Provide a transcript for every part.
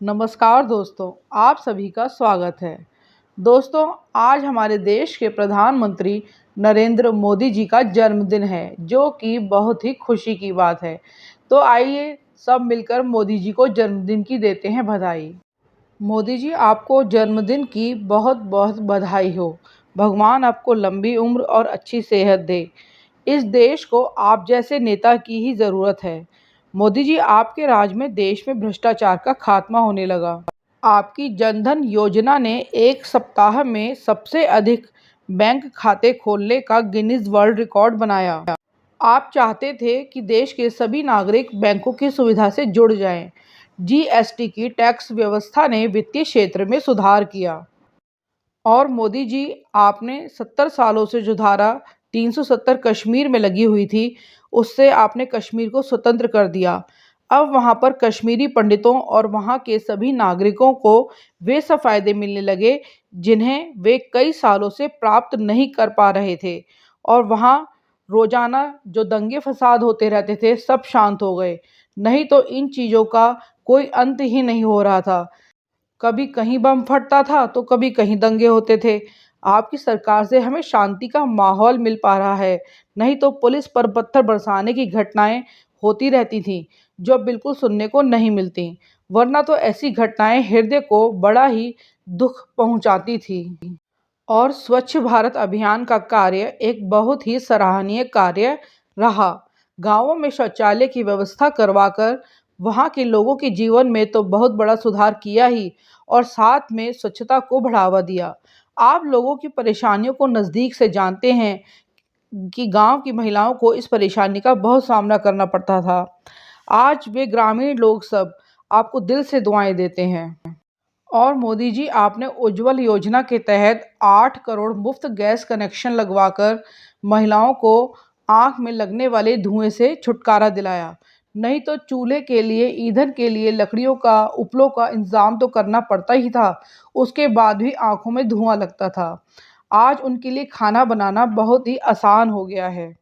नमस्कार दोस्तों, आप सभी का स्वागत है। दोस्तों, आज हमारे देश के प्रधानमंत्री नरेंद्र मोदी जी का जन्मदिन है, जो कि बहुत ही खुशी की बात है। तो आइए सब मिलकर मोदी जी को जन्मदिन की देते हैं बधाई। मोदी जी, आपको जन्मदिन की बहुत बहुत बधाई हो। भगवान आपको लंबी उम्र और अच्छी सेहत दे। इस देश को आप जैसे नेता की ही ज़रूरत है। मोदी जी, आपके राज में देश में भ्रष्टाचार का खात्मा होने लगा। आपकी जनधन योजना ने एक सप्ताह में सबसे अधिक बैंक खाते खोलने का गिनीज वर्ल्ड रिकॉर्ड बनाया। आप चाहते थे कि देश के सभी नागरिक बैंकों की सुविधा से जुड़ जाएं। जीएसटी की टैक्स व्यवस्था ने वित्तीय क्षेत्र में सुधार किया। और मोदी जी, आपने 70 सालों से जो धारा 370 कश्मीर में लगी हुई थी, उससे आपने कश्मीर को स्वतंत्र कर दिया। अब वहाँ पर कश्मीरी पंडितों और वहाँ के सभी नागरिकों को वे सब फायदे मिलने लगे, जिन्हें वे कई सालों से प्राप्त नहीं कर पा रहे थे। और वहाँ रोजाना जो दंगे फसाद होते रहते थे, सब शांत हो गए। नहीं तो इन चीज़ों का कोई अंत ही नहीं हो रहा था। कभी कहीं बम फटता था तो कभी कहीं दंगे होते थे। आपकी सरकार से हमें शांति का माहौल मिल पा रहा है, नहीं तो पुलिस पर पत्थर बरसाने की घटनाएं होती रहती थीं, जो बिल्कुल सुनने को नहीं मिलती। वरना तो ऐसी घटनाएं हृदय को बड़ा ही दुख पहुंचाती थी। और स्वच्छ भारत अभियान का कार्य एक बहुत ही सराहनीय कार्य रहा। गांवों में शौचालय की व्यवस्था करवाकर वहां के लोगों के जीवन में तो बहुत बड़ा सुधार किया ही, और साथ में स्वच्छता को बढ़ावा दिया। आप लोगों की परेशानियों को नज़दीक से जानते हैं कि गांव की महिलाओं को इस परेशानी का बहुत सामना करना पड़ता था। आज वे ग्रामीण लोग सब आपको दिल से दुआएं देते हैं। और मोदी जी, आपने उज्ज्वल योजना के तहत 8 करोड़ मुफ्त गैस कनेक्शन लगवाकर महिलाओं को आंख में लगने वाले धुएं से छुटकारा दिलाया। नहीं तो चूल्हे के लिए, ईंधन के लिए लकड़ियों का, उपलों का इंतजाम तो करना पड़ता ही था। उसके बाद भी आंखों में धुआं लगता था। आज उनके लिए खाना बनाना बहुत ही आसान हो गया है।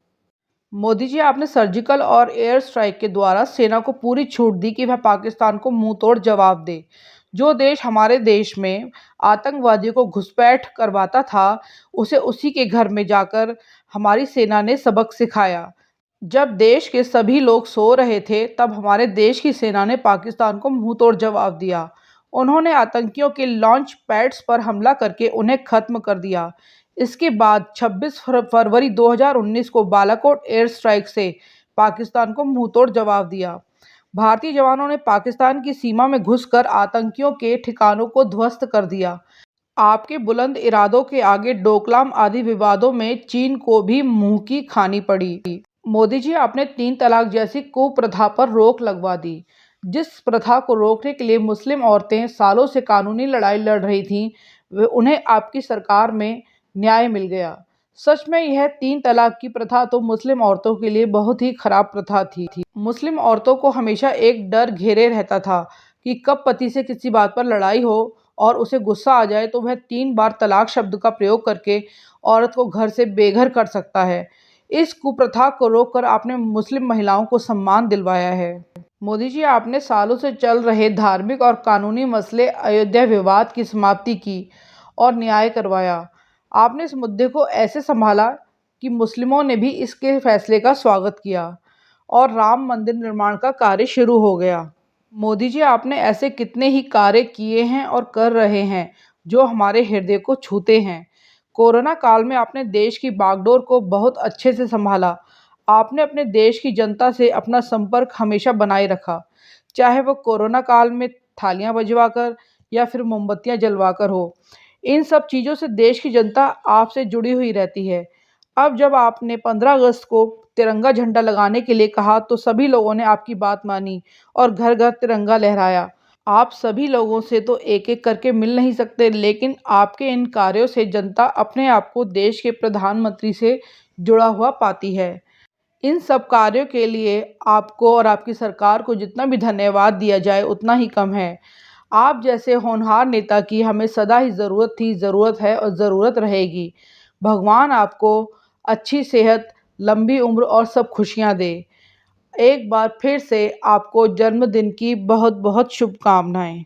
मोदी जी, आपने सर्जिकल और एयर स्ट्राइक के द्वारा सेना को पूरी छूट दी कि वह पाकिस्तान को मुंह तोड़ जवाब दे। जो देश हमारे देश में आतंकवादियों को घुसपैठ करवाता था, उसे उसी के घर में जाकर हमारी सेना ने सबक सिखाया। जब देश के सभी लोग सो रहे थे, तब हमारे देश की सेना ने पाकिस्तान को मुंह तोड़ जवाब दिया। उन्होंने आतंकियों के लॉन्च पैड्स पर हमला करके उन्हें खत्म कर दिया। इसके बाद 26 फरवरी 2019 को बालाकोट एयर स्ट्राइक से पाकिस्तान को मुंहतोड़ जवाब दिया। भारतीय जवानों ने पाकिस्तान की सीमा में घुसकर आतंकियों के ठिकानों को ध्वस्त कर दिया। आपके बुलंद इरादों के आगे डोकलाम आदि विवादों में चीन को भी मुंह की खानी पड़ी। मोदी जी, आपने 3 तलाक जैसी कुप्रथा पर रोक लगवा दी। जिस प्रथा को रोकने के लिए मुस्लिम औरतें सालों से कानूनी लड़ाई लड़ रही थीं, वे उन्हें आपकी सरकार में न्याय मिल गया। सच में यह 3 तलाक की प्रथा तो मुस्लिम औरतों के लिए बहुत ही खराब प्रथा थी। मुस्लिम औरतों को हमेशा एक डर घेरे रहता था कि कब पति से किसी बात पर लड़ाई हो और उसे गुस्सा आ जाए तो वह 3 बार तलाक शब्द का प्रयोग करके औरत को घर से बेघर कर सकता है। इस कुप्रथा को रोककर आपने मुस्लिम महिलाओं को सम्मान दिलवाया है। मोदी जी, आपने सालों से चल रहे धार्मिक और कानूनी मसले अयोध्या विवाद की समाप्ति की और न्याय करवाया। आपने इस मुद्दे को ऐसे संभाला कि मुस्लिमों ने भी इसके फैसले का स्वागत किया और राम मंदिर निर्माण का कार्य शुरू हो गया। मोदी जी, आपने ऐसे कितने ही कार्य किए हैं और कर रहे हैं जो हमारे हृदय को छूते हैं। कोरोना काल में आपने देश की बागडोर को बहुत अच्छे से संभाला। आपने अपने देश की जनता से अपना संपर्क हमेशा बनाए रखा, चाहे वो कोरोना काल में थालियां बजवाकर या फिर मोमबत्तियां जलवाकर हो। इन सब चीज़ों से देश की जनता आपसे जुड़ी हुई रहती है। अब जब आपने 15 अगस्त को तिरंगा झंडा लगाने के लिए कहा, तो सभी लोगों ने आपकी बात मानी और घर घर तिरंगा लहराया। आप सभी लोगों से तो एक एक करके मिल नहीं सकते, लेकिन आपके इन कार्यों से जनता अपने आप को देश के प्रधानमंत्री से जुड़ा हुआ पाती है। इन सब कार्यों के लिए आपको और आपकी सरकार को जितना भी धन्यवाद दिया जाए उतना ही कम है। आप जैसे होनहार नेता की हमें सदा ही ज़रूरत थी, ज़रूरत है और ज़रूरत रहेगी। भगवान आपको अच्छी सेहत, लंबी उम्र और सब खुशियाँ दे। एक बार फिर से आपको जन्मदिन की बहुत बहुत शुभकामनाएं।